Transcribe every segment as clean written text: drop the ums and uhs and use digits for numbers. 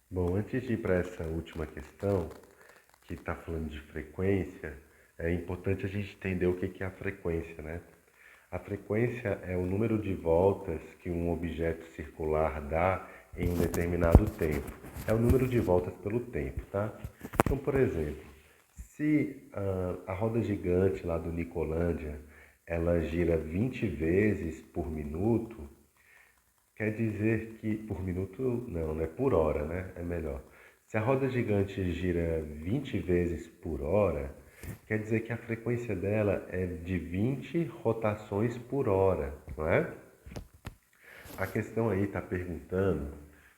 Bom, antes de ir para essa última questão, que está falando de frequência, é importante a gente entender o que é a frequência, né? A frequência é o número de voltas que um objeto circular dá em um determinado tempo. É o número de voltas pelo tempo, tá? Então, por exemplo, se a roda gigante lá do Nicolândia, ela gira 20 vezes por minuto, quer dizer que por minuto não, né? Por hora, né? É melhor. Se a roda gigante gira 20 vezes por hora, quer dizer que a frequência dela é de 20 rotações por hora, não é? A questão aí está perguntando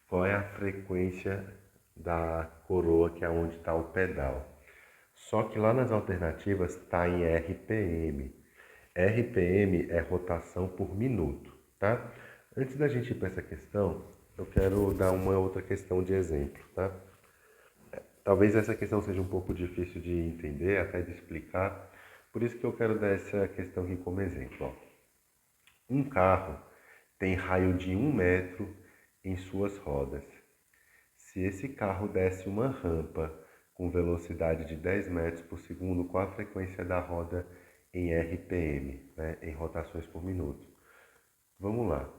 qual é a frequência da coroa, que é onde está o pedal. Só que lá nas alternativas está em RPM. RPM é rotação por minuto, tá? Antes da gente ir para essa questão, eu quero dar uma outra questão de exemplo, tá? Talvez essa questão seja um pouco difícil de entender, até de explicar, por isso que eu quero dar essa questão aqui como exemplo. Ó. Um carro tem raio de 1 metro em suas rodas. Se esse carro desse uma rampa com velocidade de 10 metros por segundo, qual a frequência da roda em RPM, né, em rotações por minuto? Vamos lá.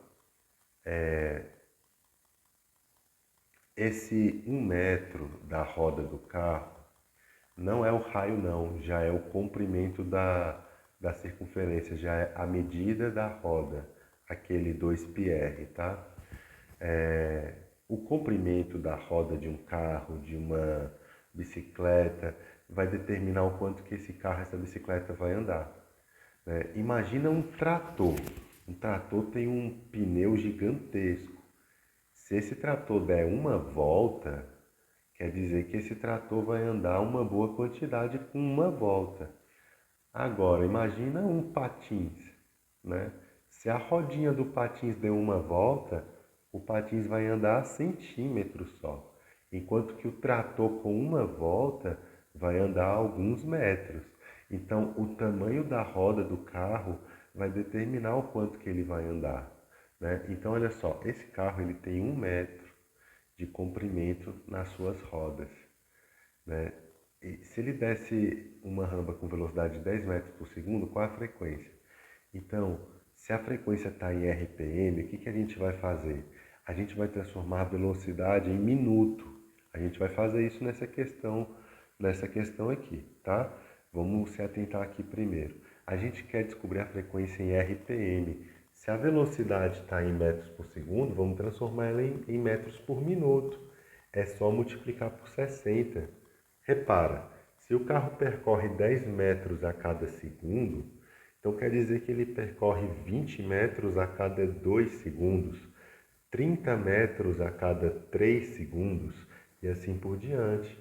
Esse 1 metro da roda do carro não é o raio não, já é o comprimento da circunferência, já é a medida da roda, aquele 2πr, tá? O comprimento da roda de um carro, de uma bicicleta, vai determinar o quanto que esse carro, essa bicicleta vai andar. Né? Imagina um trator. Um trator tem um pneu gigantesco. Se esse trator der uma volta, quer dizer que esse trator vai andar uma boa quantidade com uma volta. Agora, imagina um patins, né? Se a rodinha do patins deu uma volta, o patins vai andar centímetros só, enquanto que o trator com uma volta vai andar alguns metros. Então, o tamanho da roda do carro vai determinar o quanto que ele vai andar, né? Então, olha só, esse carro ele tem 1 metro de comprimento nas suas rodas, né? E se ele desse uma rampa com velocidade de 10 metros por segundo, qual a frequência? Então, se a frequência está em RPM, o que a gente vai fazer? A gente vai transformar a velocidade em minuto. A gente vai fazer isso nessa questão aqui, tá? Vamos se atentar aqui primeiro. A gente quer descobrir a frequência em RPM. Se a velocidade está em metros por segundo, vamos transformar ela em metros por minuto. É só multiplicar por 60. Repara, se o carro percorre 10 metros a cada segundo, então quer dizer que ele percorre 20 metros a cada 2 segundos, 30 metros a cada 3 segundos e assim por diante,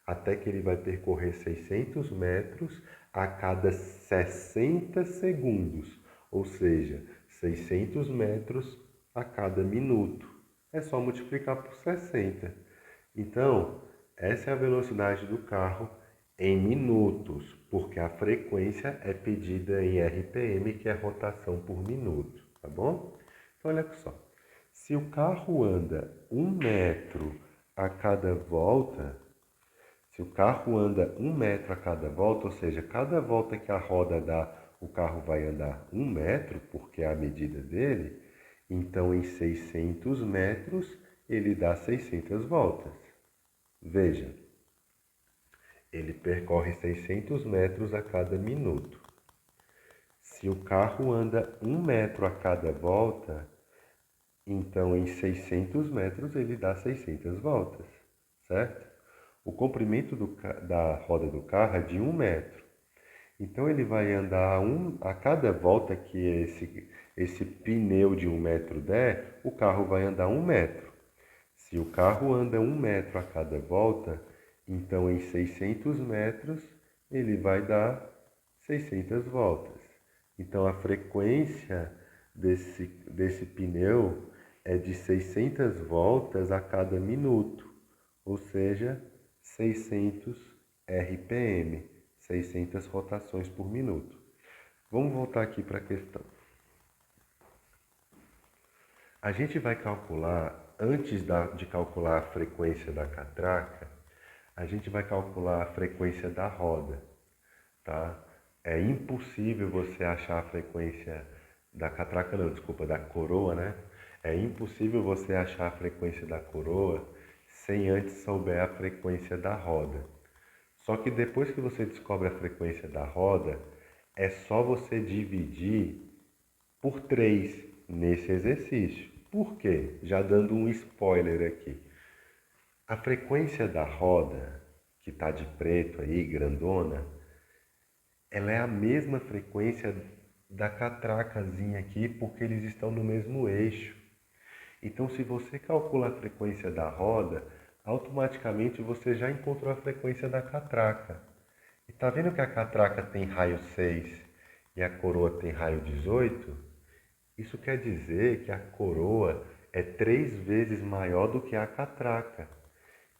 até que ele vai percorrer 600 metros a cada 60 segundos, ou seja, 600 metros a cada minuto. É só multiplicar por 60. Então, essa é a velocidade do carro em minutos, porque a frequência é pedida em RPM, que é rotação por minuto, tá bom? Então, olha só. Se o carro anda 1 metro a cada volta, se o carro anda 1 metro a cada volta, ou seja, cada volta que a roda dá, o carro vai andar 1 metro, porque é a medida dele, então em 600 metros ele dá 600 voltas. Veja, ele percorre 600 metros a cada minuto. Se o carro anda 1 metro a cada volta, então em 600 metros ele dá 600 voltas, certo? O comprimento da roda do carro é de 1 metro. Então ele vai andar a cada volta que esse pneu de 1 metro der, o carro vai andar 1 metro. Se o carro anda 1 metro a cada volta, então em 600 metros ele vai dar 600 voltas. Então a frequência desse pneu é de 600 voltas a cada minuto, ou seja, 600 RPM, 600 rotações por minuto. Vamos voltar aqui para a questão. A gente vai calcular antes de calcular a frequência da catraca, a gente vai calcular a frequência da roda, tá? É impossível você achar a frequência da catraca, não, desculpa, da coroa, né? É impossível você achar a frequência da coroa sem antes souber a frequência da roda. Só que depois que você descobre a frequência da roda, é só você dividir por 3 nesse exercício. Por quê? Já dando um spoiler aqui. A frequência da roda, que está de preto aí, grandona, ela é a mesma frequência da catracazinha aqui, porque eles estão no mesmo eixo. Então, se você calcula a frequência da roda, automaticamente você já encontrou a frequência da catraca. E tá vendo que a catraca tem raio 6 e a coroa tem raio 18? Isso quer dizer que a coroa é 3 vezes maior do que a catraca.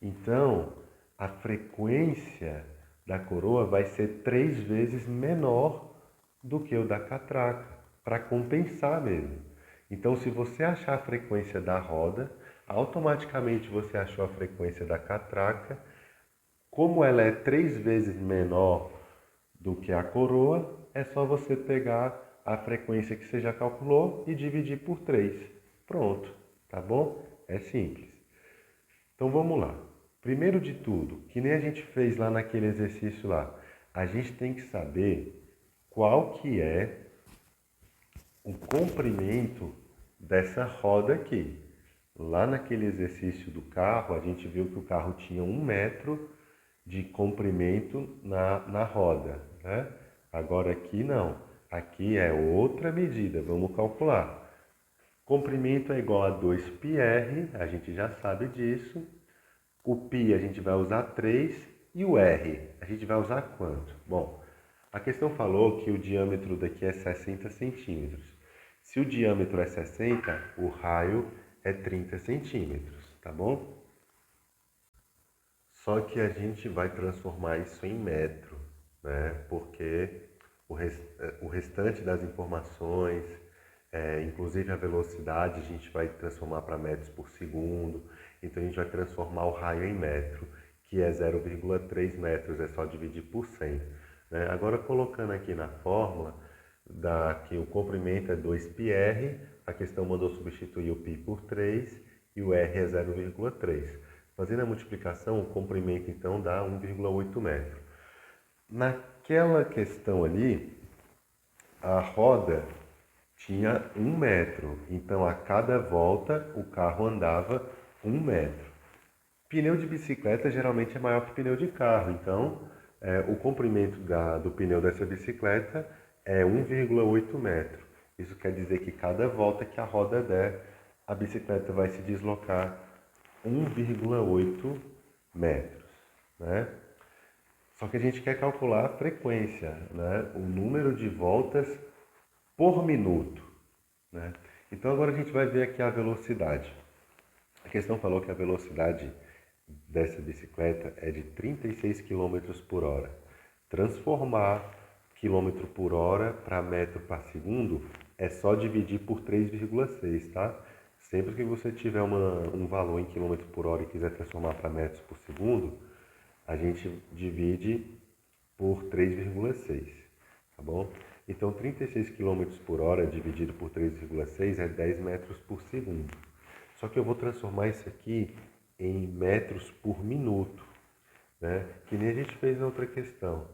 Então, a frequência da coroa vai ser 3 vezes menor do que o da catraca, para compensar mesmo. Então, se você achar a frequência da roda, automaticamente você achou a frequência da catraca. Como ela é 3 vezes menor do que a coroa, é só você pegar a frequência que você já calculou e dividir por 3. Pronto, tá bom? É simples. Então vamos lá. Primeiro de tudo, que nem a gente fez lá naquele exercício lá, a gente tem que saber qual que é o comprimento dessa roda aqui. Lá naquele exercício do carro, a gente viu que o carro tinha 1 metro de comprimento na roda, né? Agora aqui não. Aqui é outra medida, vamos calcular. Comprimento é igual a 2πr, a gente já sabe disso. O π a gente vai usar 3 e o r a gente vai usar quanto? Bom, a questão falou que o diâmetro daqui é 60 centímetros. Se o diâmetro é 60, o raio é 30 centímetros, tá bom? Só que a gente vai transformar isso em metro, né? Porque o restante das informações, inclusive a velocidade, a gente vai transformar para metros por segundo. Então a gente vai transformar o raio em metro, que é 0,3 metros, é só dividir por 100. Né? Agora colocando aqui na fórmula, dá que o comprimento é 2πr, a questão mandou substituir o π por 3 e o r é 0,3. Fazendo a multiplicação, o comprimento então dá 1,8 metro. Naquela questão ali, a roda tinha 1 metro, então a cada volta o carro andava 1 metro. Pneu de bicicleta geralmente é maior que pneu de carro, então o comprimento do pneu dessa bicicleta é 1,8 metro. Isso quer dizer que cada volta que a roda der, a bicicleta vai se deslocar 1,8 metros, né? Só que a gente quer calcular a frequência, né? O número de voltas por minuto, né? Então agora a gente vai ver aqui a velocidade. A questão falou que a velocidade dessa bicicleta é de 36 km por hora. Transformar quilômetro por hora para metro por segundo é só dividir por 3,6, tá? Sempre que você tiver um valor em quilômetro por hora e quiser transformar para metros por segundo, a gente divide por 3,6, tá bom? Então 36 km por hora dividido por 3,6 é 10 metros por segundo. Só que eu vou transformar isso aqui em metros por minuto, né? Que nem a gente fez na outra questão.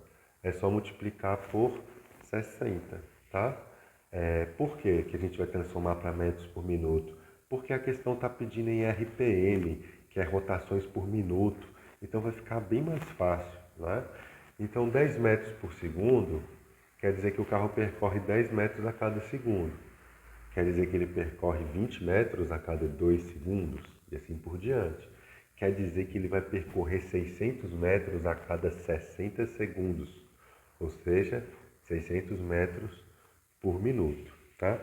É só multiplicar por 60, tá? Por que a gente vai transformar para metros por minuto? Porque a questão está pedindo em RPM, que é rotações por minuto. Então vai ficar bem mais fácil, né? Então 10 metros por segundo quer dizer que o carro percorre 10 metros a cada segundo. Quer dizer que ele percorre 20 metros a cada 2 segundos e assim por diante. Quer dizer que ele vai percorrer 600 metros a cada 60 segundos, ou seja, 600 metros por minuto, tá?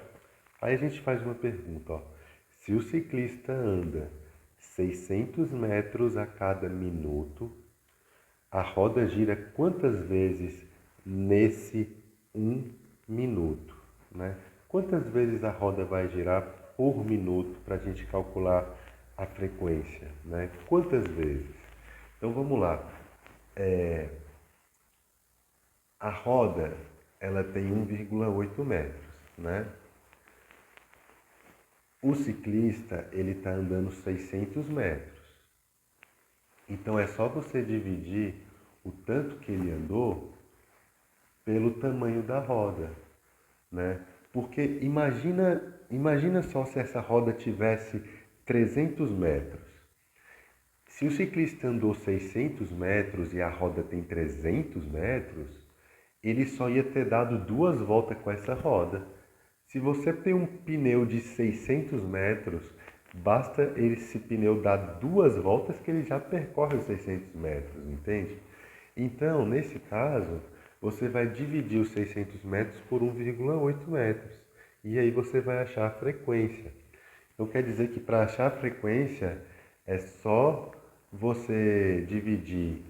Aí a gente faz uma pergunta, ó. Se o ciclista anda 600 metros a cada minuto, a roda gira quantas vezes nesse 1 minuto, né? Quantas vezes a roda vai girar por minuto para a gente calcular a frequência, né? Quantas vezes? Então vamos lá. A roda, ela tem 1,8 metros, né? O ciclista, ele está andando 600 metros. Então é só você dividir o tanto que ele andou pelo tamanho da roda, né? Porque imagina só se essa roda tivesse 300 metros. Se o ciclista andou 600 metros e a roda tem 300 metros, ele só ia ter dado 2 voltas com essa roda. Se você tem um pneu de 600 metros, basta esse pneu dar 2 voltas que ele já percorre os 600 metros, entende? Então, nesse caso, você vai dividir os 600 metros por 1,8 metros. E aí você vai achar a frequência. Então quer dizer que para achar a frequência é só você dividir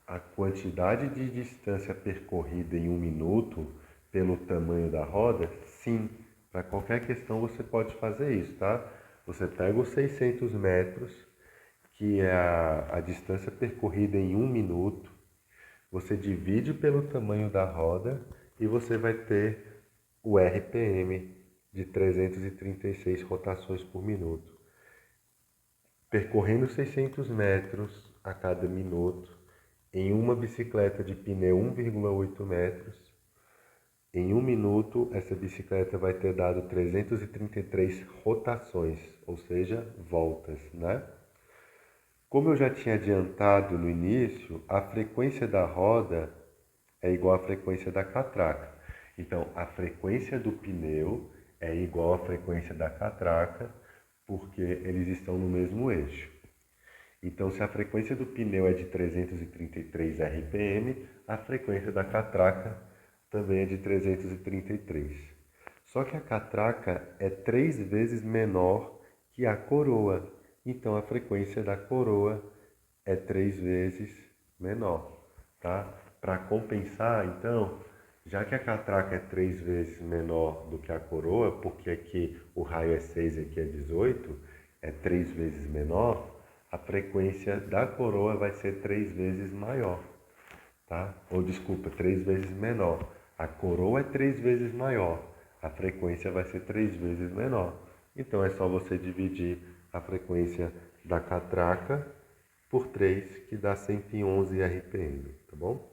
a quantidade de distância percorrida em 1 minuto pelo tamanho da roda? Sim, para qualquer questão você pode fazer isso, tá? Você pega os 600 metros, que é a distância percorrida em 1 minuto, você divide pelo tamanho da roda e você vai ter o RPM de 336 rotações por minuto. Percorrendo 600 metros a cada minuto, em uma bicicleta de pneu 1,8 metros, em 1 minuto essa bicicleta vai ter dado 333 rotações, ou seja, voltas, né? Como eu já tinha adiantado no início, a frequência da roda é igual à frequência da catraca. Então, a frequência do pneu é igual à frequência da catraca, porque eles estão no mesmo eixo. Então, se a frequência do pneu é de 333 RPM, a frequência da catraca também é de 333. Só que a catraca é 3 vezes menor que a coroa. Então, a frequência da coroa é 3 vezes menor, tá? Para compensar, então, já que a catraca é 3 vezes menor do que a coroa, porque aqui o raio é 6 e aqui é 18, é 3 vezes menor, a frequência da coroa vai ser 3 vezes maior, tá? Ou desculpa, 3 vezes menor. A coroa é 3 vezes maior, a frequência vai ser 3 vezes menor. Então é só você dividir a frequência da catraca por 3, que dá 111 RPM, tá bom?